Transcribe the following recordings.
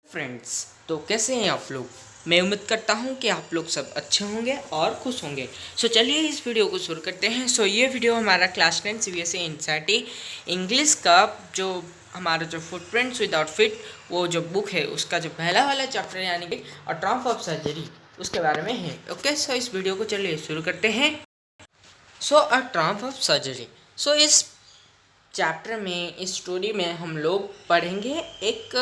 Friends, तो कैसे हैं आप लोग। मैं उम्मीद करता हूं कि आप लोग सब अच्छे होंगे और खुश होंगे। चलिए इस वीडियो को शुरू करते हैं। ये वीडियो हमारा क्लास 10 CBSE एनसीईआरटी इंग्लिश का जो हमारा जो फुटप्रिंट्स विदाउट फिट वो जो बुक है उसका जो पहला वाला चैप्टर यानी कि अ ट्रम्प ऑफ सर्जरी उसके बारे में है। ओके, इस वीडियो को चलिए शुरू करते हैं। अ ट्रम्प ऑफ सर्जरी। इस चैप्टर में इस स्टोरी में हम लोग पढ़ेंगे एक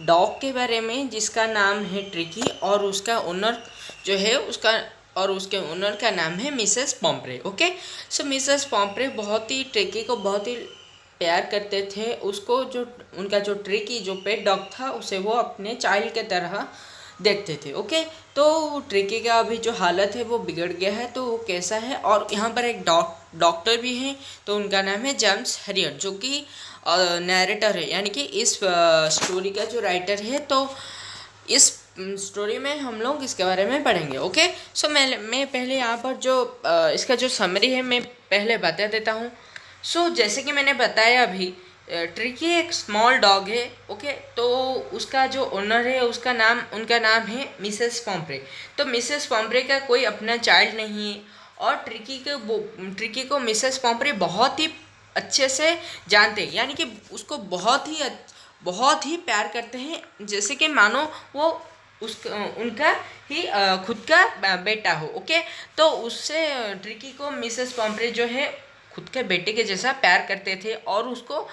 डॉग के बारे में जिसका नाम है ट्रिकी और उसका ओनर जो है उसके ओनर का नाम है Mrs Pomfrey. Okay, Mrs Pomfrey बहुत ही ट्रिकी को बहुत ही प्यार करते थे। उसको जो उनका जो ट्रिकी जो पेट डॉग था उसे वो अपने चाइल्ड के तरह देखते थे। ओके, तो ट्रिकी का अभी जो हालत है वो बिगड़ गया है, तो वो कैसा है। और यहाँ पर एक डॉक्टर भी हैं, तो उनका नाम है जेम्स हेरियट जो कि नैरेटर है यानी कि इस स्टोरी का जो राइटर है। तो इस स्टोरी में हम लोग इसके बारे में पढ़ेंगे। ओके, मैं पहले यहाँ पर जो इसका जो समरी है मैं पहले बता देता हूँ। जैसे कि मैंने बताया अभी, ट्रिकी एक स्मॉल डॉग है। ओके, तो उसका जो ओनर है उनका नाम है मिसेस पॉम्प्रे। तो मिसेस पॉम्प्रे का कोई अपना चाइल्ड नहीं है और ट्रिकी को मिसेस पॉम्प्रे बहुत ही अच्छे से जानते हैं यानी कि उसको बहुत ही प्यार करते हैं, जैसे कि मानो वो उनका ही खुद का बेटा हो। ओके, तो उससे ट्रिकी को मिसेस पॉम्प्रे जो है खुद के बेटे के जैसा प्यार करते थे और उसको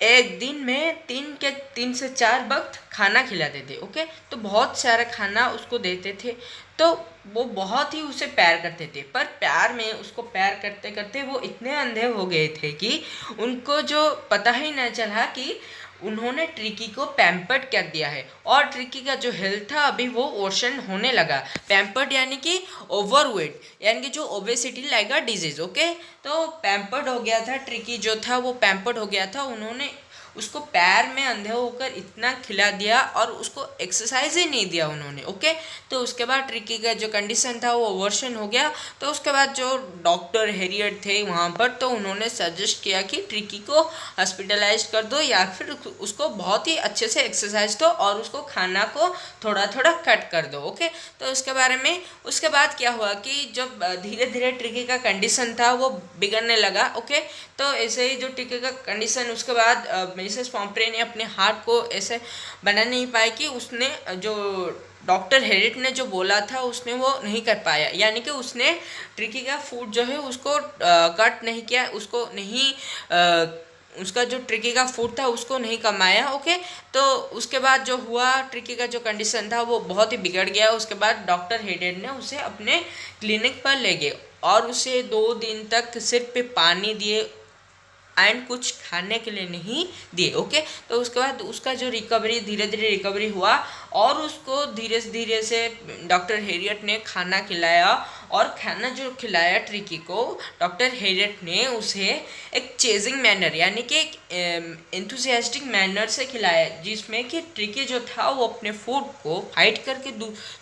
एक दिन में 3 से 4 वक्त खाना खिलाते थे। ओके, तो बहुत सारा खाना उसको देते थे, तो वो बहुत ही उसे प्यार करते थे। पर प्यार में उसको प्यार करते करते वो इतने अंधे हो गए थे कि उनको जो पता ही न चला कि उन्होंने ट्रिकी को पैम्पर्ड कर दिया है और ट्रिकी का जो हेल्थ था अभी वो वर्सन होने लगा। पैम्पर्ड यानी कि ओवरवेट यानी कि जो obesity like a disease. Okay, तो पैम्पर्ड हो गया था ट्रिकी जो था वो पैम्पर्ड हो गया था। उन्होंने उसको पैर में अंधे होकर इतना खिला दिया और उसको एक्सरसाइज ही नहीं दिया उन्होंने। ओके, तो उसके बाद ट्रिकी का जो कंडीशन था वो वर्सन हो गया। तो उसके बाद जो डॉक्टर हेरियट थे वहाँ पर, तो उन्होंने सजेस्ट किया कि ट्रिकी को हॉस्पिटलाइज कर दो या फिर उसको बहुत ही अच्छे से एक्सरसाइज दो और उसको खाना को थोड़ा थोड़ा कट कर दो। ओके, तो उसके बाद क्या हुआ कि जब धीरे धीरे ट्रिकी का कंडीशन था वो बिगड़ने लगा। ओके, तो ऐसे ही जो ट्रिकी का कंडीशन उसके बाद मिसेस पॉम्प्रे ने अपने हार्ट को ऐसे बना नहीं पाया कि उसने जो डॉक्टर हेरिट ने जो बोला था उसने वो नहीं कर पाया, यानी कि उसने ट्रिकी का फूड जो है उसको कट नहीं किया, उसको नहीं उसका जो ट्रिकी का फूड था उसको नहीं कमाया। ओके, तो उसके बाद जो हुआ ट्रिकी का जो कंडीशन था वो बहुत ही बिगड़ गया। उसके बाद डॉक्टर हेरिट ने उसे अपने क्लिनिक पर ले गए और उसे 2 दिन तक सिर्फ पे पानी दिए एंड कुछ खाने के लिए नहीं दिए। ओके, तो उसके बाद उसका जो धीरे धीरे रिकवरी हुआ और उसको धीरे धीरे से डॉक्टर हेरियट ने खाना खिलाया और खाना जो खिलाया ट्रिकी को डॉक्टर हेरियट ने उसे एक चेजिंग मैनर यानी कि एक एंथुसियास्टिक मैनर से खिलाया, जिसमें कि ट्रिकी जो था वो अपने फूड को फाइट करके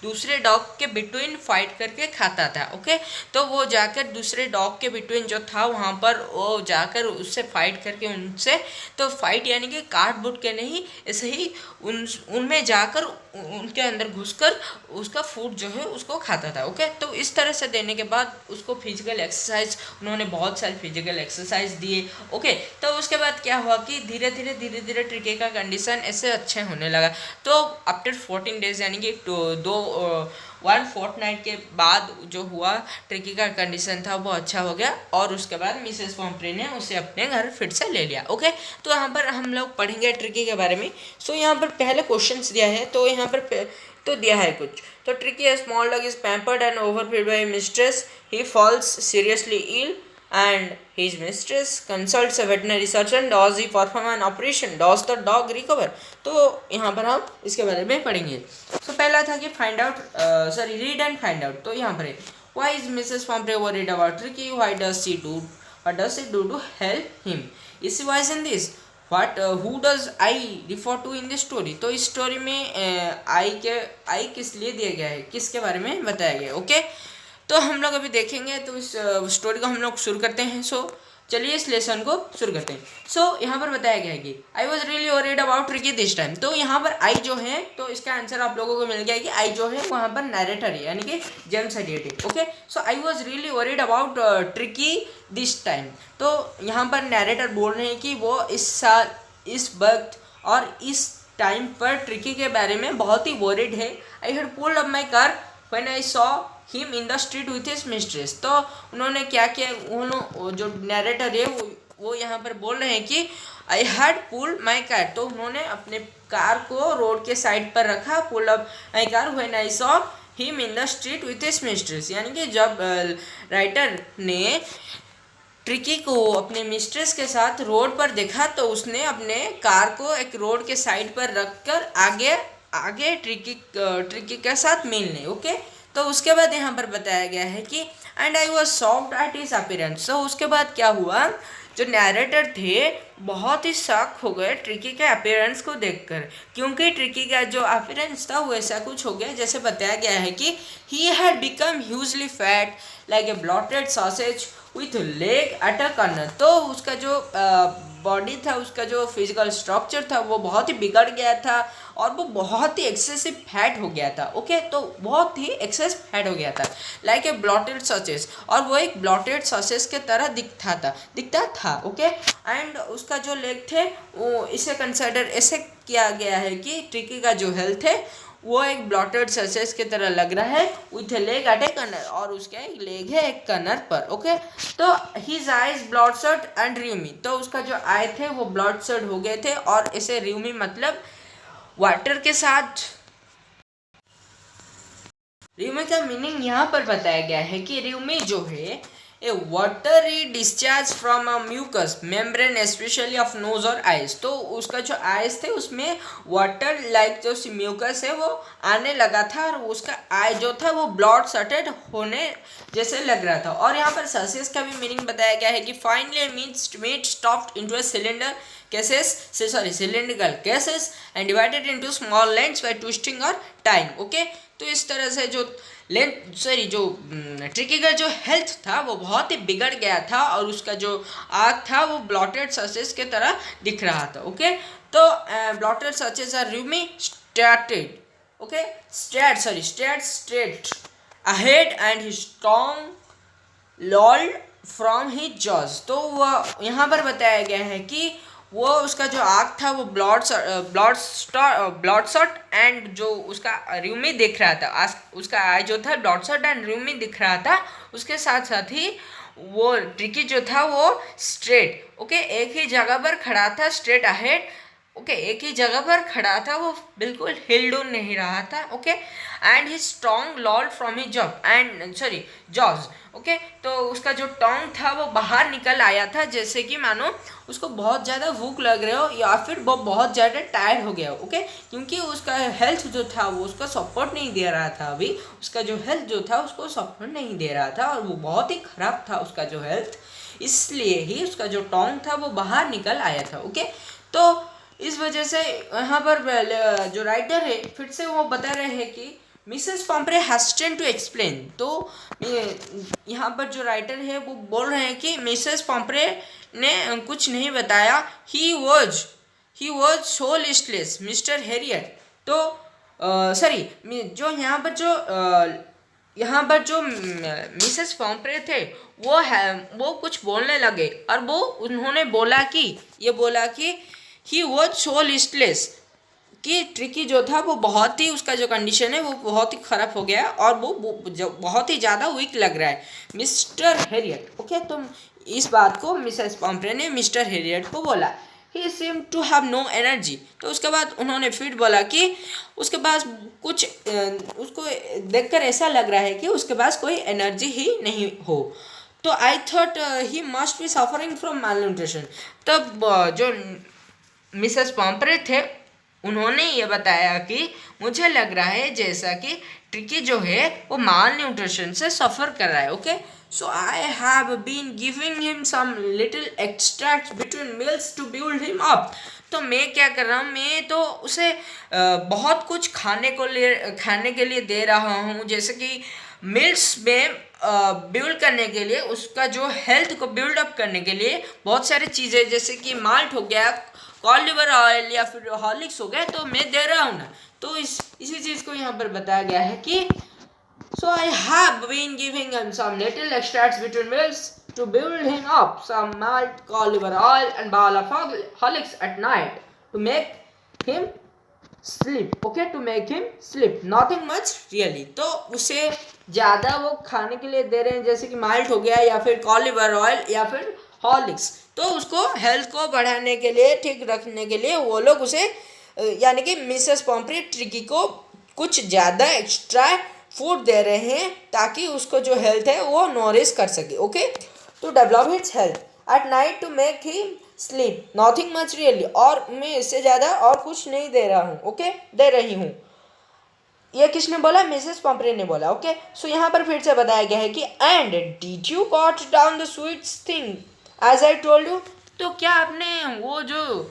दूसरे डॉग के बिटवीन फाइट करके खाता था। ओके, तो वो जाकर दूसरे डॉग के बिटवीन जो था वहाँ पर वो जाकर उससे फाइट करके उनसे, तो फाइट यानी कि काट बुट के नहीं, ऐसे ही उनमें जाकर उनके अंदर घुसकर उसका फूड जो है उसको खाता था। ओके, तो इस तरह से देने के बाद उसको फिजिकल एक्सरसाइज उन्होंने बहुत सारी फिजिकल एक्सरसाइज दिए। ओके, तो उसके बाद क्या हुआ कि धीरे धीरे ट्रिकी का कंडीशन ऐसे अच्छे होने लगा। तो आफ्टर 14 डेज यानी कि 1 फोर्टनाइट के बाद जो हुआ ट्रिकी का कंडीशन था वो अच्छा हो गया और उसके बाद मिसेस पॉम्प्रे ने उसे अपने घर फिर से ले लिया। ओके, तो यहाँ पर हम लोग पढ़ेंगे ट्रिकी के बारे में। यहाँ पर पहले क्वेश्चंस दिया है, तो यहाँ पर तो दिया है कुछ। तो tricky small dog is pampered and overfeed by mistress, he falls seriously ill and his mistress consults a veterinary surgeon. Does he perform an operation? Does the dog recover? तो यहाँ पर हम इसके बारे में पढ़ेंगे। पहला था कि find out read and find out. तो यहाँ पर है why is Mrs. Pomfrey worried about Tricky? What does she do to help him? Is she wise in this? Who does I refer to in this story? तो इस story में I किस लिए दिया गया है, किसके बारे में बताया गया है। ओके, तो हम लोग अभी देखेंगे, तो इस स्टोरी को हम लोग शुरू करते हैं। चलिए इस लेसन को शुरू करते हैं। सो यहाँ पर बताया गया है कि I was really worried about tricky this time. तो यहाँ पर आई जो है, तो इसका आंसर आप लोगों को मिल गया कि आई जो है वहाँ पर नैरेटर है, यानी कि जेम्स एलियट है। Okay, so I was really worried about tricky this time. तो यहाँ पर नैरेटर बोल रहे हैं कि वो इस साल, इस वक्त और इस टाइम पर ट्रिकी के बारे में बहुत ही वरीड है। I had pulled up my car when I saw him in the street with his mistress. तो उन्होंने क्या किया, उन्होंने जो नैरेटर है वो यहाँ पर बोल रहे हैं कि I had pulled my car, तो उन्होंने अपने कार को रोड के साइड पर रखा, pull up my car when I saw him in the street with his mistress, यानी कि जब राइटर ने ट्रिकी को अपने मिस्ट्रेस के साथ रोड पर देखा तो उसने अपने कार को एक रोड के साइड पर रखकर आगे ट्रिकी के साथ मिलने। ओके, तो उसके बाद यहाँ पर बताया गया है कि and I was shocked at his appearance. तो उसके बाद क्या हुआ, जो नैरेटर थे बहुत ही शॉक हो गए ट्रिकी के अपीयरेंस को देखकर, क्योंकि ट्रिकी का जो अपीयरेंस था वो ऐसा कुछ हो गया जैसे बताया गया है कि he had become hugely fat like a blotted sausage with leg at a corner. तो उसका जो बॉडी था, उसका जो फिजिकल स्ट्रक्चर था वो बहुत ही बिगड़ गया था और वो बहुत ही एक्सेसिव फैट हो गया था। ओके, तो बहुत ही एक्सेस फैट हो गया था लाइक ए ब्लॉटेड सॉसेज, और वो एक ब्लॉटेड सॉसेज के तरह दिखता था। ओके, एंड उसका जो लेग थे वो इसे कंसिडर ऐसे किया गया है कि ट्रिकी का जो हेल्थ है वो एक ब्लॉटेड ससेस की तरह लग रहा है with leg at A corner, और उसका एक लेग है एक कर्नर पर। ओके, तो हिज आइज ब्लॉडशॉट एंड र्यूमी, तो उसका जो आई थे वो ब्लॉडशॉट हो गए थे, और इसे र्यूमी मतलब वाटर के साथ। र्यूमी का मीनिंग यहाँ पर बताया गया है कि र्यूमी जो है a watery discharge from a mucous membrane specially of nose और आइज। तो उसका जो आइज थे उसमें वाटर लाइक जो म्यूकस है वो आने लगा था, और उसका आई जो था वो ब्लड सटेड होने जैसे लग रहा था। और यहाँ पर ससेस का भी मीनिंग बताया गया है कि finally meat stopped into a cylinder cylindrical cases and divided into small lengths by twisting or tying। Okay, तो इस तरह से जो जो ट्रिकी का जो हेल्थ था वो बहुत ही बिगड़ गया था, और उसका जो आग था वो ब्लॉटेड ससेस के तरह दिख रहा था। ओके, तो bloated his eyes are rheumy started, okay, straight ahead and he strong lolled from his jaws. तो वह यहाँ पर बताया गया है कि वो उसका जो आग था वो ब्लड शॉट एंड जो उसका र्यूमी दिख रहा था, उसका आई जो था ब्लड शॉट एंड र्यूमी दिख रहा था, उसके साथ साथ ही वो ट्रिकी जो था वो स्ट्रेट, ओके, एक ही जगह पर खड़ा था, स्ट्रेट अहेड, ओके, एक ही जगह पर खड़ा था, वो बिल्कुल हिल डुल नहीं रहा था। Okay, and he strong lol from his jaws. Okay, तो उसका जो टोंग था वो बाहर निकल आया था, जैसे कि मानो उसको बहुत ज़्यादा भूख लग रहे हो या फिर वो बहुत ज़्यादा टायर्ड हो गया हो। ओके, क्योंकि उसका हेल्थ जो था वो उसका सपोर्ट नहीं दे रहा था, अभी उसका जो हेल्थ जो था उसको सपोर्ट नहीं दे रहा था, और वो बहुत ही ख़राब था उसका जो हेल्थ, इसलिए ही उसका जो टोंग था वो बाहर निकल आया था। ओके, तो इस वजह से यहाँ पर जो राइटर है फिर से वो बता रहे हैं कि मिसेस पॉम्प्रे हैस्टेन टू एक्सप्लेन। तो यहाँ पर जो राइटर है वो बोल रहे हैं कि मिसेस पॉम्प्रे ने कुछ नहीं बताया, he was so listless mister Harriet. तो जो यहाँ पर जो मिसेस पॉम्प्रे थे वो कुछ बोलने लगे, और उन्होंने बोला कि ही वॉज सो लिस्टलेस, कि ट्रिकी जो था वो बहुत ही, उसका जो कंडीशन है वो बहुत ही ख़राब हो गया, और वो बहुत ही ज़्यादा वीक लग रहा है मिस्टर हैरियट। ओके, तो इस बात को मिसेस पॉम्प्रे ने मिस्टर हैरियट को बोला, he seem to have no energy. तो उसके बाद उन्होंने फिर बोला कि उसके पास कुछ उसको देखकर ऐसा लग रहा है कि उसके पास कोई एनर्जी ही नहीं हो। तो I thought he must be suffering from mall nutrition. तब जो मिसेस पॉम्प्रे थे उन्होंने ये बताया कि मुझे लग रहा है जैसा कि ट्रिकी जो है वो माल न्यूट्रिशन से सफ़र कर रहा है। Okay, so I have been giving him some little extracts between meals to build him up. तो मैं क्या कर रहा हूँ, मैं तो उसे बहुत कुछ खाने के लिए दे रहा हूँ, जैसे कि मिल्स में बिल्ड करने के लिए, उसका जो हेल्थ को बिल्ड अप करने के लिए बहुत सारी चीज़ें, जैसे कि माल्ट हो गया, कॉलिवर ऑयल या फिर हॉर्लिक्स हो गया, तो मैं दे रहा हूँ ना। तो इसी चीज़ को यहाँ पर बताया गया है कि so I have been giving him some little extracts between meals to build him up some malt, cod-liver oil and ball of Horlicks at night to make him sleep. Okay, to make him sleep. Nothing much really. तो उसे ज़्यादा वो खाने के लिए दे रहे हैं, जैसे कि माल्ट हो गया या फिर कॉलिवर ऑयल या फिर हॉर्लिक्स। तो उसको हेल्थ को बढ़ाने के लिए, ठीक रखने के लिए वो लोग उसे यानी कि मिसेस पॉम्फ्रे ट्रिकी को कुछ ज़्यादा एक्स्ट्रा फूड दे रहे हैं ताकि उसको जो हेल्थ है वो नॉरिश कर सके। Okay, to develop hits health at night to make him sleep, nothing much really. और मैं इससे ज़्यादा और कुछ नहीं दे रहा हूँ। ओके, दे रही हूँ। ये किसने बोला? मिसेस पॉम्फ्रे ने बोला। ओके, सो यहाँ पर फिर से बताया गया है कि and did you cut down the sweets thing as I told you. तो क्या आपने वो जो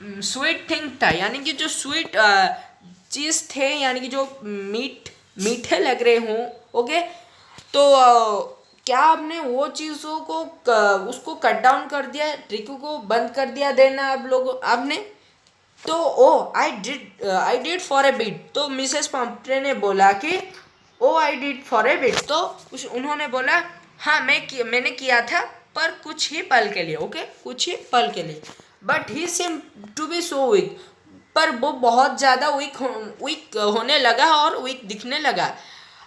स्वीट थिंग था, यानी कि जो स्वीट चीज़ थे, यानी कि जो मीठे लग रहे हों, ओके, तो क्या आपने वो चीज़ों को उसको कट डाउन कर दिया, ट्रिकी को बंद कर दिया देना आपने? तो I did for a bit. तो मिसेस पॉम्फ्रे ने बोला कि I did for a bit. तो उन्होंने बोला हाँ मैंने किया था, पर कुछ ही पल के लिए। ओके, कुछ ही पल के लिए। But he seem to be so weak, पर वो बहुत ज़्यादा वीक होने लगा और वीक दिखने लगा।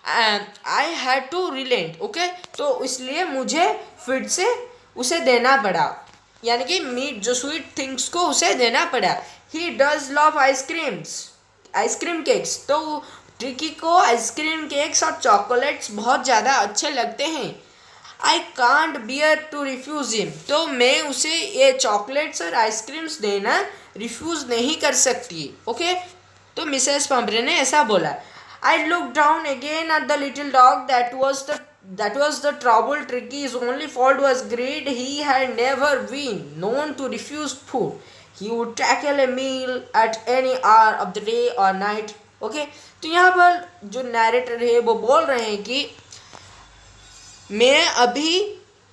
I had to relent. Okay, तो इसलिए मुझे फिर से उसे देना पड़ा, यानी कि मीट जो स्वीट थिंग्स को उसे देना पड़ा। He does love ice cream cakes. तो ट्रिकी को आइसक्रीम केक्स और चॉकलेट्स बहुत ज़्यादा अच्छे लगते हैं। I can't bear to refuse him. तो मैं उसे ये चॉकलेट्स और आइसक्रीम्स देना रिफ्यूज़ नहीं कर सकती। ओके, तो मिसेस पॉम्फ्रे ने ऐसा बोला। I look down again at the little dog that was the trouble. Tricky's only fault was greed. He had never been known to refuse food. He would tackle a meal at any hour of the day or night. Okay, तो यहाँ पर जो narrator है वो बोल रहे हैं कि मैं अभी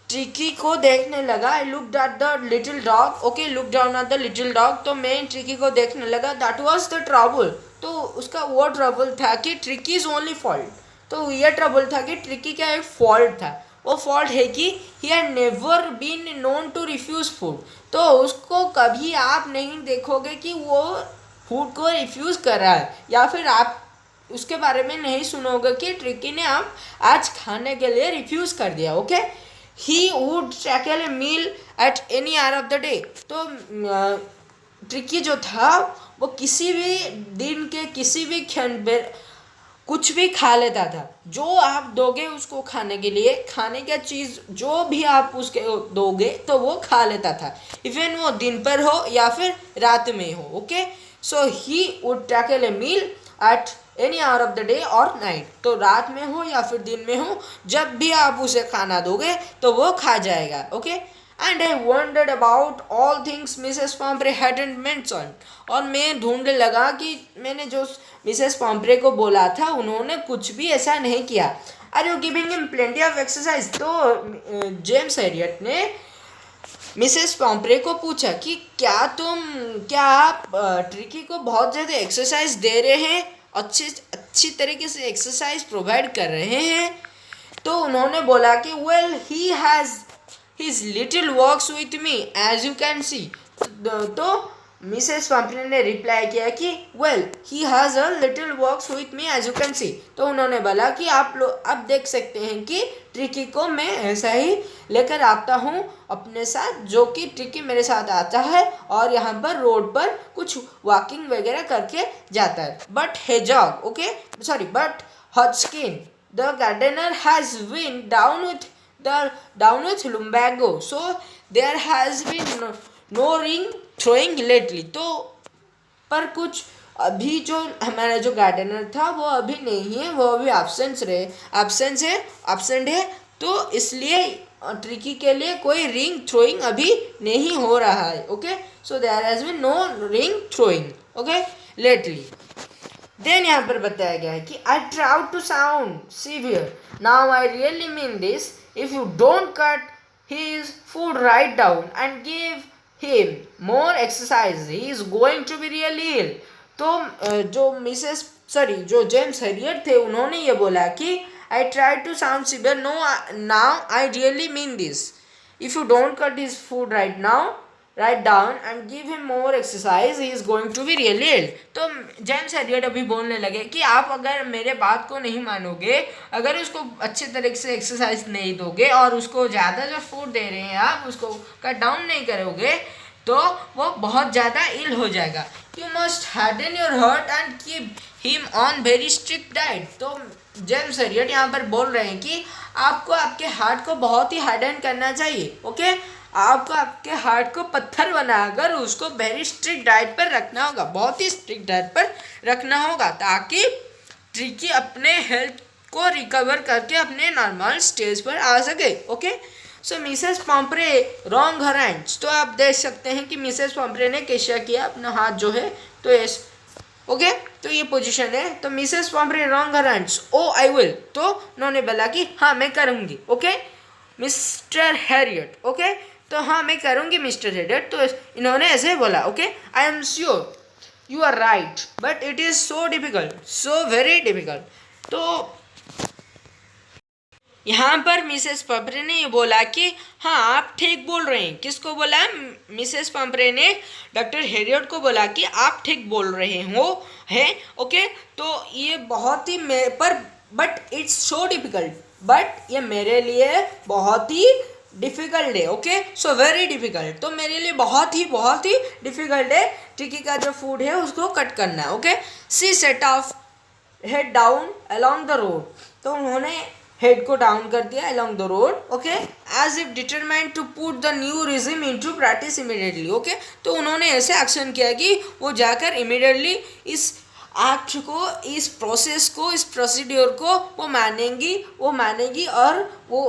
ट्रिकी को देखने लगा। I looked at the little dog. Okay, look down at the little dog. तो मैं ट्रिकी को देखने लगा। That was the trouble. तो उसका वो ट्रबल था कि ट्रिकी इज ओनली फॉल्ट। तो ये ट्रबल था कि ट्रिकी का एक फॉल्ट था। वो फॉल्ट है कि he had never been known to refuse food. तो उसको कभी आप नहीं देखोगे कि वो फूड को रिफ्यूज़ कर रहा है, या फिर आप उसके बारे में नहीं सुनोगे कि ट्रिकी ने आप आज खाने के लिए रिफ्यूज़ कर दिया। Okay, he would tackle a meal at any hour of the day. तो ट्रिकी जो था वो किसी भी दिन के किसी भी क्षण पर कुछ भी खा लेता था। जो आप दोगे उसको खाने के लिए, खाने का चीज़ जो भी आप उसके दोगे तो वो खा लेता था, इवन वो दिन पर हो या फिर रात में हो। Okay, so he would tackle a meal at any hour of the day और नाइट। तो रात में हो या फिर दिन में हो, जब भी आप उसे खाना दोगे तो वो खा जाएगा। Okay, and I wandered about all things Mrs पॉम्फ्रे hadn't mention. और मैं ढूंढने लगा कि मैंने जो मिसेस पॉम्फ्रे को बोला था उन्होंने कुछ भी ऐसा नहीं किया। Are you giving him plenty of exercise. तो जेम्स हैरियट ने मिसेस पॉम्फ्रे को पूछा कि क्या आप ट्रिकी को बहुत ज़्यादा एक्सरसाइज दे रहे हैं, अच्छी तरीके से एक्सरसाइज प्रोवाइड कर रहे हैं। तो उन्होंने बोला कि well he has his little works with me as you can see। तो मिसेस पॉम्फ्रे ने रिप्लाई किया कि well he has a little works with me as you can see. तो उन्होंने बोला कि आप लोग अब देख सकते हैं कि ट्रिकी को मैं ऐसा ही लेकर आता हूँ अपने साथ, जो कि ट्रिकी मेरे साथ आता है और यहाँ पर रोड पर कुछ वॉकिंग वगैरह करके जाता है। But hedgehog, okay sorry, but Hodgkin the gardener has been down with lumbago, so there has been no ring throwing lately। तो पर कुछ अभी जो हमारा जो गार्डनर था वो अभी नहीं है, वो अभी एब्सेंट है। तो इसलिए ट्रिकी के लिए कोई रिंग थ्रोइंग अभी नहीं हो रहा है। Okay, so there has been no ring throwing okay lately. Then यहाँ पर बताया गया है कि I tried to sound severe, now I really mean this, if you don't cut his food right down and give him more exercise he is going to be really ill. तो जो James Harriet थे उन्होंने ये बोला कि I try to sound severe, no now I really mean this, if you don't cut his food right now right down and give him more exercise he is going to be really ill. तो James Harriet अभी बोलने लगे कि आप अगर मेरे बात को नहीं मानोगे, अगर उसको अच्छे तरीके से एक्सरसाइज नहीं दोगे और उसको ज़्यादा जो फूड दे रहे हैं आप उसको कट डाउन नहीं करोगे तो वो बहुत ज़्यादा इल हो जाएगा. You must harden your heart and keep him on very strict diet. तो जेम्स हेरियट यहाँ पर बोल रहे हैं कि आपको आपके हार्ट को बहुत ही हार्डन करना चाहिए. ओके आपको आपके हार्ट को पत्थर बनाकर उसको वेरी स्ट्रिक्ट डाइट पर रखना होगा, बहुत ही स्ट्रिक्ट डाइट पर रखना होगा ताकि ट्रिकी अपने हेल्थ को रिकवर करके अपने नॉर्मल स्टेज पर आ सके. Okay so Mrs Pumphrey wrung her hands. तो आप देख सकते हैं कि मिसेस पॉम्प्रे ने कैसा किया, अपना हाथ जो है तो यस. ओके तो ये पोजीशन है. तो Mrs Pumphrey wrung her hands, oh I will. तो उन्होंने बोला कि हाँ मैं करूँगी. Okay mister Harriet. ओके तो हाँ मैं करूँगी मिस्टर हेरियट. तो इन्होंने ऐसे बोला. Okay I am sure you are right but it is so difficult, so very difficult. तो यहाँ पर मिसेस पम्परे ने ये बोला कि हाँ आप ठीक बोल रहे हैं. किसको बोला? मिसेस पम्परे ने डॉक्टर हेरियट को बोला कि आप ठीक बोल रहे हो हैं. ओके तो ये बहुत ही but it's so difficult, but ये मेरे लिए बहुत ही डिफ़िकल्ट है. Okay so very difficult. तो मेरे लिए बहुत ही डिफ़िकल्ट है टिकी का जो फूड है उसको कट करना. Okay she set off head down along the road. तो उन्होंने हेड को डाउन कर दिया along the road. Okay as if determined to put the new regime into practice immediately. Okay तो उन्होंने ऐसे एक्शन किया कि वो जाकर इमीडिएटली इस एक्ट को, इस प्रोसेस को, इस प्रोसीड्योर को वो मानेगी और वो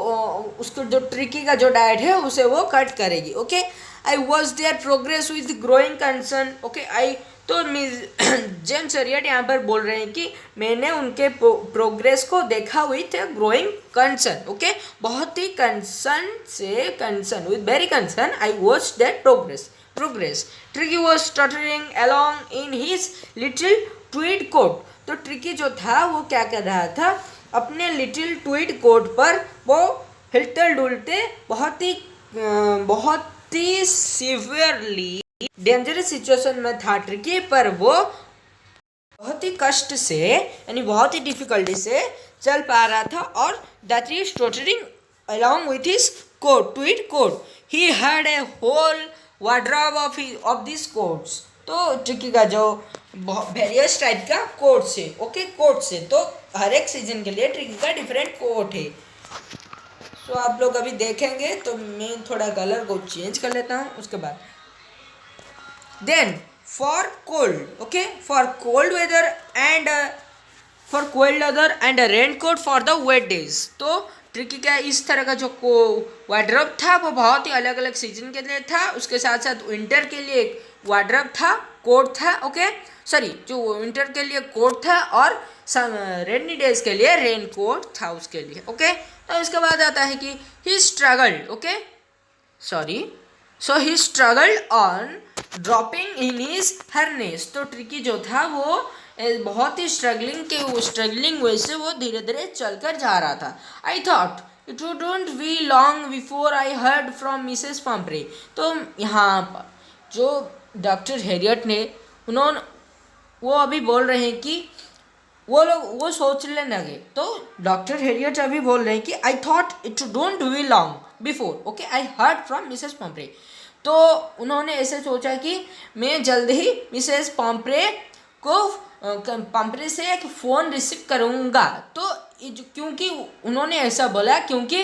उसको जो ट्रिकी का जो डाइट है उसे वो कट करेगी. Okay I was there progress with growing concern. Okay तो जेम्स हेरियट यहाँ पर बोल रहे हैं कि मैंने उनके प्रोग्रेस को हुई विथ ग्रोइंग कंसर्न. ओके बहुत ही concern with very concern I watch that progress. Tricki was stuttering along in his little tweed coat. तो ट्रिकी जो था वो क्या कर रहा था, अपने लिटिल ट्वीड कोट पर वो हिलते डुलते बहुत ही सीवियरली डेंजरस सिचुएशन में था ट्रिकी, पर वो बहुत ही कष्ट से यानी बहुत ही डिफिकल्टी से चल पा रहा था. और that is stottering along with his coat, tweed coat. He had a whole wardrobe of this coats. तो ट्रिकी का जो वेरियस टाइप का कोट्स है. ओके कोट्स है तो हर एक सीजन के लिए ट्रिकी का डिफरेंट कोट है. सो आप लोग अभी देखेंगे तो मैं थोड़ा कलर को चेंज कर लेता हूँ उसके बाद. Then for cold, okay, for cold weather and a raincoat for the wet days. तो ट्रिकी का इस तरह का जो वार्डरोब था वो बहुत ही अलग अलग सीजन के लिए था. उसके साथ साथ विंटर के लिए एक वार्डरोब था, कोट था. ओके जो विंटर के लिए कोट था और रेनी डेज के लिए रेन कोट था उसके लिए. ओके तो इसके बाद आता है कि he struggled. Okay he struggled on dropping in his harness. तो ट्रिकी जो था वो बहुत ही स्ट्रगलिंग वजह से वो धीरे धीरे चलकर जा रहा था. I thought it wouldn't be long before I heard from Mrs Pumphrey. तो यहाँ पर जो डॉक्टर हेरियट ने वो अभी बोल रहे हैं कि वो सोचने लगे. तो डॉक्टर हेरियट अभी बोल रहे हैं कि I thought it wouldn't be long before okay I heard from Mrs Pumphrey. तो उन्होंने ऐसे सोचा कि मैं जल्द ही मिसेस पम्परे से एक फ़ोन रिसीव करूँगा. तो क्योंकि उन्होंने ऐसा बोला क्योंकि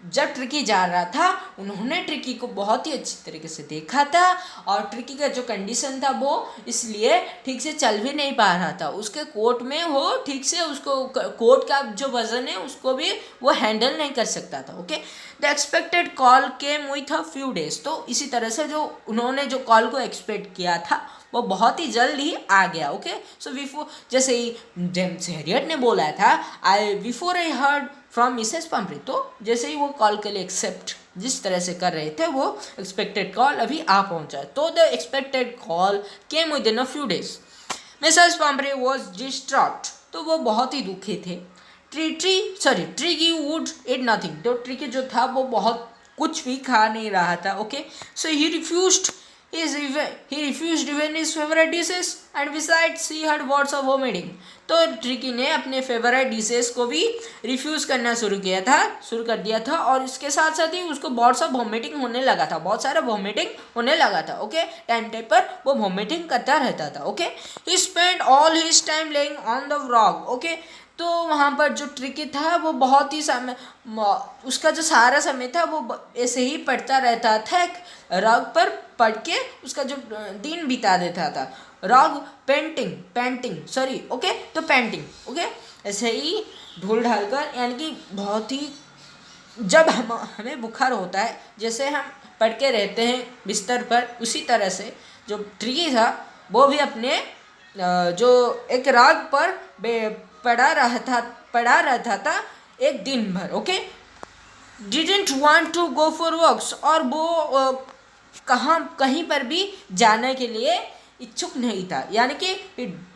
जब ट्रिकी जा रहा था उन्होंने ट्रिकी को बहुत ही अच्छी तरीके से देखा था और ट्रिकी का जो कंडीशन था वो इसलिए ठीक से चल भी नहीं पा रहा था, उसके कोट में वो ठीक से उसको कोट का जो वजन है उसको भी वो हैंडल नहीं कर सकता था। Okay, the expected call came with a few days. तो इसी तरह से जो उन्होंने जो कॉल को एक्सपेक्ट किया था वो बहुत ही जल्द ही आ गया। ओके, सो बिफोर, जैसे ही जेम्स हैरियट ने बोला था I before I heard from Mrs Pumphrey, तो जैसे ही वो कॉल के लिए एक्सेप्ट जिस तरह से कर रहे थे वो एक्सपेक्टेड कॉल अभी आ पहुंचा। तो the expected call came within a few days. Mrs Pumphrey was distraught, तो वो बहुत ही दुखी थे। ट्रिकी वुड इट नथिंग, तो ट्रिकी जो था वो बहुत कुछ भी खा नहीं रहा था। Okay, so he refused even his favorite dishes and besides he had words of vomiting। तो ट्रिकी ने अपने फेवरेट डिशेस को भी रिफ्यूज़ करना शुरू कर दिया था और इसके साथ साथ ही उसको बहुत सा वॉमिटिंग होने लगा था, बहुत सारा वॉमिटिंग होने लगा था। ओके, टाइम पर वो वॉमिटिंग करता रहता था। Okay, he spend all his time laying on the rock. Okay, तो वहाँ पर जो ट्रिकी था वो बहुत ही समय, उसका जो सारा समय था वो ऐसे ही पढ़ता रहता था, रॉक पर पढ़ के उसका जो दिन बिता देता था। रॉक पेंटिंग, ओके, तो पेंटिंग, ओके, ऐसे ही ढूल ढाल कर, यानी कि बहुत ही, जब हमें बुखार होता है जैसे हम पढ़ के रहते हैं बिस्तर पर, उसी तरह से जो ट्रिकी था वो भी अपने जो एक राग पर पढ़ा रहता था एक दिन भर। Okay, didn't want to go for walks, और वो कहीं पर भी जाने के लिए इच्छुक नहीं था, यानी कि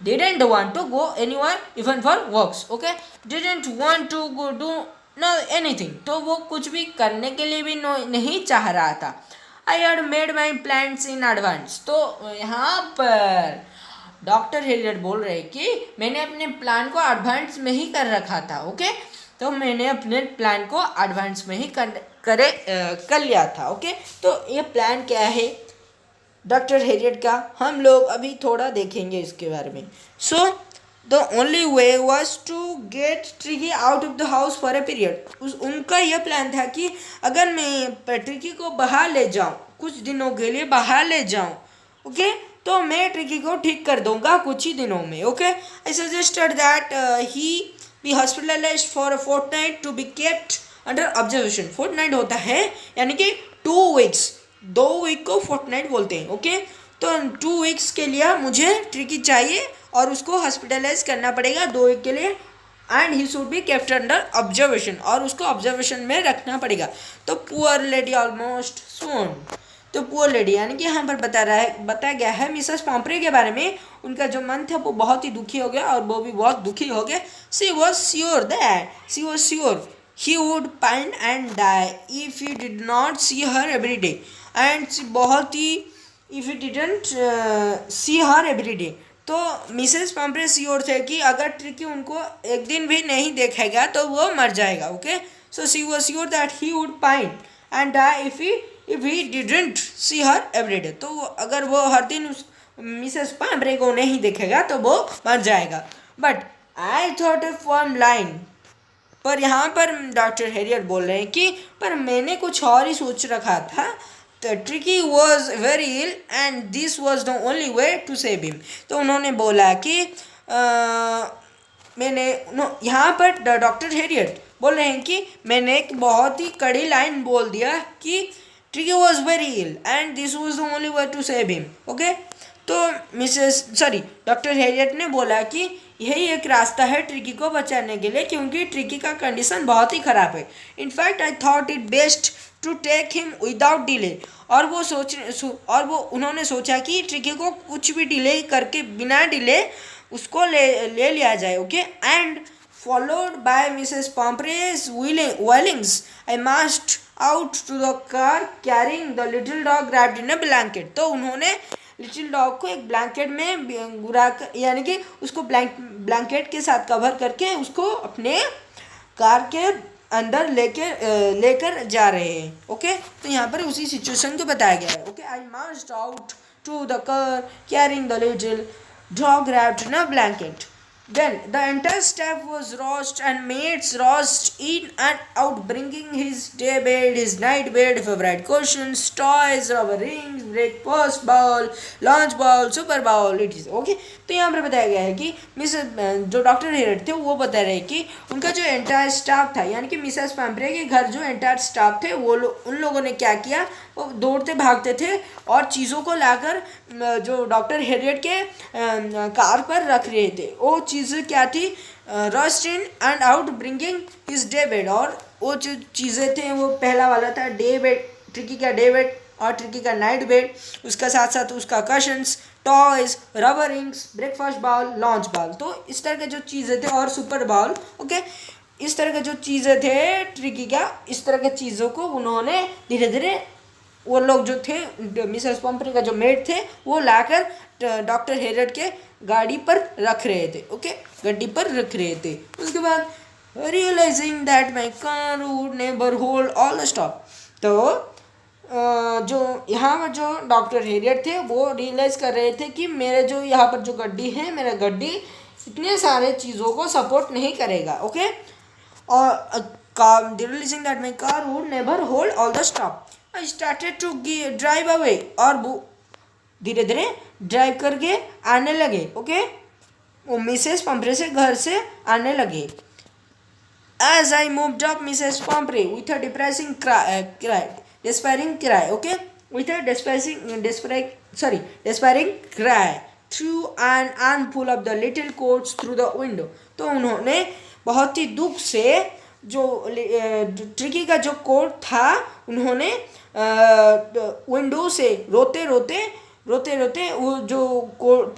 didn't want to go anywhere even for walks. Okay, didn't want to go do no anything, तो वो कुछ भी करने के लिए भी नहीं चाह रहा था। I had made my plans in advance, तो यहाँ पर डॉक्टर हैरियट बोल रहे कि मैंने अपने प्लान को एडवांस में ही कर रखा था। ओके, तो मैंने अपने प्लान को एडवांस में ही कर लिया था। ओके, तो ये प्लान क्या है डॉक्टर हैरियट का, हम लोग अभी थोड़ा देखेंगे इसके बारे में। So the only way was to get Tricki out of the house for a period. उनका यह प्लान था कि अगर मैं ट्रिकी को बाहर ले जाऊँ, कुछ दिनों के लिए बाहर ले जाऊँ, ओके, तो मैं ट्रिकी को ठीक कर दूंगा कुछ ही दिनों में। Okay, I suggested that he be hospitalized for a fortnight to be kept under observation. Fortnight होता है यानी कि 2 वीक्स, 2 वीक को फोर्टनाइट बोलते हैं। ओके, तो 2 वीक्स के लिए मुझे ट्रिकी चाहिए और उसको हॉस्पिटलाइज करना पड़ेगा 2 वीक के लिए, and he should be kept under observation, और उसको ऑब्जर्वेशन में रखना पड़ेगा। तो पुअर लेडी ऑलमोस्ट सोन, तो पुअर लेडी यानी कि यहाँ पर बताया गया है मिसेस पॉम्परे के बारे में, उनका जो मन था वो बहुत ही दुखी हो गया और वो भी बहुत दुखी हो गए। She was sure he would pine and die if he did not see her every day, and बहुत ही if he didn't see her every day। तो मिसेस पॉम्परे श्योर थे कि अगर ट्रिकी उनको एक दिन भी नहीं देखेगा तो वो मर जाएगा। Okay, so she was sure that he would pine and die if he didn't see her every day। तो अगर वो हर दिन उस मिसेस पॉम्परे को नहीं देखेगा तो वो मर जाएगा। But I thought a firm line, पर यहाँ पर डॉक्टर हैरियट बोल रहे हैं कि पर मैंने कुछ और ही सोच रखा था। तो Tricki was very ill and this was the only way to save him. तो उन्होंने बोला कि यहाँ पर डॉक्टर हैरियट बोल रहे हैं कि मैंने एक बहुत ही कड़ी लाइन बोल दिया कि Tricki was very ill and this was the only way to save him. Okay, तो डॉक्टर हैरियट ने बोला कि यही एक रास्ता है ट्रिकी को बचाने के लिए, क्योंकि ट्रिकी का कंडीशन बहुत ही ख़राब है। In fact I thought it best to take him without delay, और वो उन्होंने सोचा कि ट्रिकी को कुछ भी डिले करके, बिना डिले उसको ले लिया जाए। Okay, and followed by Mrs Pumphrey's wailings, I marched out to the car carrying the little dog wrapped in a blanket। तो उन्होंने लिटिल डॉग को एक ब्लैंकेट में घुरा कर, यानी कि उसको ब्लैंकेट के साथ कवर करके उसको अपने कार के अंदर लेकर जा रहे हैं। ओके, तो यहाँ पर उसी सिचुएशन को बताया गया है। Okay, I marched out to the car carrying the little dog wrapped in a blanket। Then the entire staff was rushed and maids rushed in and out, bringing his day bed, his night bed, favorite cushions, toys, rubber rings, breakfast bowl, lunch bowl, super bowl. It is okay. तो यहाँ पर बताया गया है कि जो doctor हेरेट थे वो बता रहे कि उनका जो एंटायर स्टाफ था, यानी कि मिसेस पैम्परे के घर जो एंटायर स्टाफ थे वो उन लोगों ने क्या किया, वो दौड़ते भागते थे और चीज़ों को लाकर जो डॉक्टर हेरियट के कार पर रख रहे थे। वो चीज़ें क्या थी, rushed in and out bringing his day bed, और वो जो चीज़ें थे वो पहला वाला था डे बेड, ट्रिकी का डे बेड और ट्रिकी का नाइट बेड, उसका साथ साथ उसका cushions, toys, rubber rings, breakfast bowl, lunch bowl. तो इस तरह के जो चीज़ें थे और सुपर बाउल, ओके, इस तरह के जो चीज़ें थे ट्रिकी का, इस तरह के चीज़ों को उन्होंने धीरे धीरे वो लोग जो थे मिसेस पम्परी का जो मेड थे वो लाकर डॉक्टर हेरियट के गाड़ी पर रख रहे थे, ओके, गड्डी पर रख रहे थे। उसके बाद realizing that my car would never hold all the stop, तो जो यहाँ पर जो डॉक्टर हेरियट थे वो रियलाइज़ कर रहे थे कि मेरे जो यहाँ पर जो गड्डी है, मेरा गड्डी इतने सारे चीज़ों को सपोर्ट नहीं करेगा, ओके, और realizing that my car would never hold all the stop, I started to drive away, और वो धीरे धीरे ड्राइव करके आने लगे, ओके, वो मिसेस पम्परे से घर से आने लगे। As I moved up Mrs. Pomfrey with a despairing cry, okay, with a despairing cry, threw an armful of the little coats through the window. तो उन्होंने बहुत ही दुख से जो ट्रिकी का जो कोट था उन्होंने विंडो से रोते रोते वो जो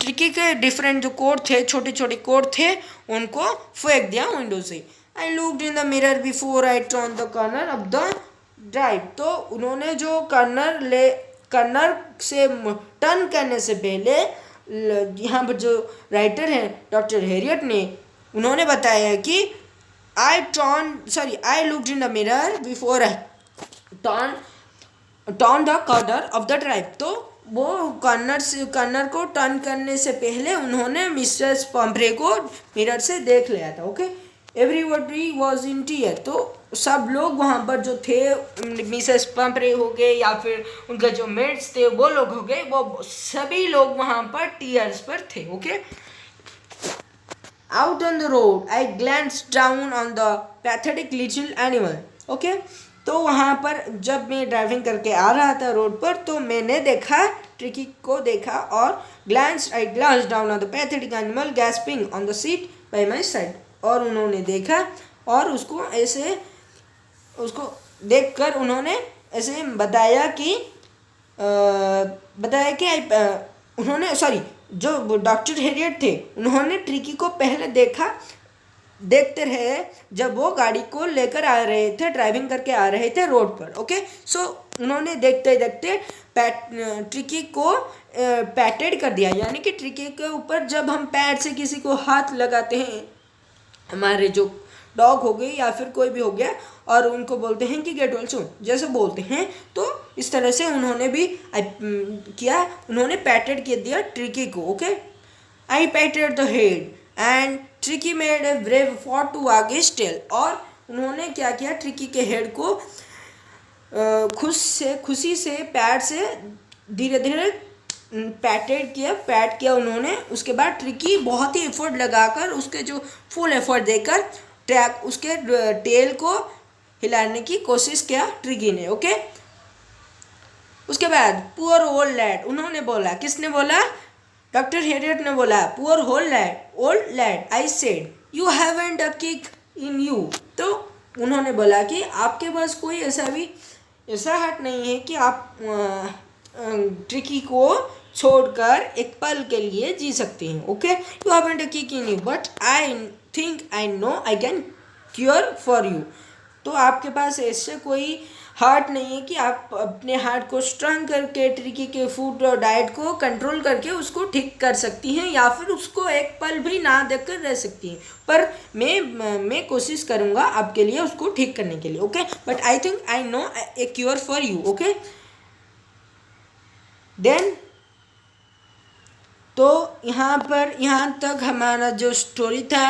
ट्रिकी के डिफरेंट जो कोट थे, छोटे छोटे कोट थे, उनको फेंक दिया विंडो से। I looked in the mirror before I turned the corner of the drive. तो उन्होंने जो कर्नर से टर्न करने से पहले, यहाँ पर जो राइटर है डॉक्टर हेरियट ने, उन्होंने बताया कि I looked in the mirror before I turned the corner of the drive. तो वो कर्नर को टर्न करने से पहले उन्होंने मिसेस पम्परे को मिरर से देख लिया था, okay. Everybody was in tear, तो सब लोग वहाँ पर जो थे, मिसेस पम्परे हो गए या फिर उनके जो मेड्स थे वो लोग हो गए, वो सभी लोग वहाँ पर टीयर्स पर थे, okay. Out on the road I glance down on the pathetic little animal, okay. तो वहाँ पर जब मैं ड्राइविंग करके आ रहा था रोड पर, तो मैंने देखा, ट्रिकी को देखा, और I glanced down on the pathetic animal gasping on the seat by my side, और उन्होंने देखा और उसको देखकर उन्होंने ऐसे बताया कि जो डॉक्टर हेरियट थे उन्होंने ट्रिकी को पहले देखते रहे जब वो गाड़ी को लेकर आ रहे थे, ड्राइविंग करके आ रहे थे रोड पर, ओके। सो उन्होंने देखते देखते ट्रिकी को पैटेड कर दिया, यानी कि ट्रिकी के ऊपर जब हम पैर से किसी को हाथ लगाते हैं, हमारे जो डॉग हो गए या फिर कोई भी हो गया, और उनको बोलते हैं कि गेट वेल सून जैसे बोलते हैं, तो इस तरह से उन्होंने भी किया, उन्होंने पैटेड कर दिया ट्रिकी को, okay. I patted the head and Tricki made a brave effort to wag his tail, और उन्होंने क्या किया, ट्रिकी के हेड को खुशी से पैर से धीरे धीरे पैट किया उन्होंने। उसके बाद ट्रिकी बहुत ही एफर्ट लगाकर, उसके जो फुल एफर्ट देकर उसके टेल को हिलाने की कोशिश किया ट्रिकी ने, ओके। उसके बाद पुअर ओल्ड लैड, उन्होंने बोला, किसने बोला, डॉक्टर हेरियट ने बोला, poor old lad I said you haven't a kick in you, तो उन्होंने बोला कि आपके पास कोई ऐसा हाथ नहीं है कि आप ट्रिकी को छोड़कर एक पल के लिए जी सकते हैं, okay. You haven't a kick in you but I think I no I can cure for you, तो आपके पास ऐसे कोई हार्ट नहीं है कि आप अपने हार्ट को स्ट्रॉन्ग करके ट्रिकी के फूड और डाइट को कंट्रोल करके उसको ठीक कर सकती हैं, या फिर उसको एक पल भी ना देखकर रह सकती हैं, पर मैं कोशिश करूँगा आपके लिए उसको ठीक करने के लिए, okay. But I think I know a cure for you, okay. Then तो यहाँ तक हमारा जो स्टोरी था,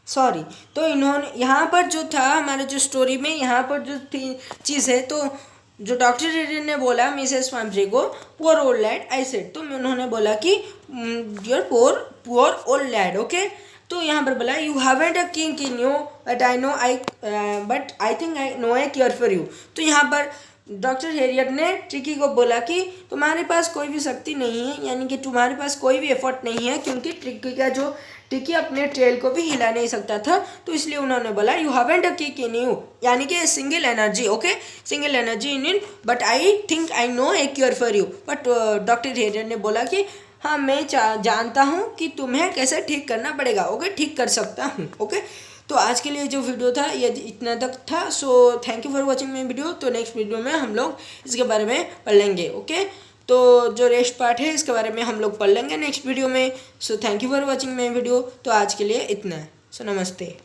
सॉरी, तो इन्होंने यहाँ पर जो था हमारे जो स्टोरी में यहाँ पर जो थी चीज़ है, तो जो डॉक्टर रेडन ने बोला मिसेस पाम्फ्रे को, poor old lad I said, तो उन्होंने बोला कि dear poor old lad, okay. तो यहाँ पर बोला यू हैवंट अ किंग in you but I think I know a cure for you. तो यहाँ पर डॉक्टर हेरियट ने ट्रिकी को बोला कि तुम्हारे पास कोई भी शक्ति नहीं है, यानी कि तुम्हारे पास कोई भी एफर्ट नहीं है, क्योंकि ट्रिकी अपने टेल को भी हिला नहीं सकता था, तो इसलिए उन्होंने बोला you haven't a kick in you, यानी कि single energy, okay, single energy in in, but I think I know a cure for you. But doctor Herriot ने बोला कि हाँ, मैं जानता हूँ कि तुम्हें कैसे ठीक करना पड़ेगा, ओके, ठीक कर सकता हूँ, ओके। तो आज के लिए जो वीडियो था ये इतना तक था। So thank you for watching my video. तो नेक्स्ट वीडियो में हम लोग इसके बारे में पढ़ लेंगे, ओके। तो जो रेस्ट पार्ट है इसके बारे में हम लोग पढ़ लेंगे नेक्स्ट वीडियो में। So thank you for watching my video. तो आज के लिए इतना है। सो नमस्ते।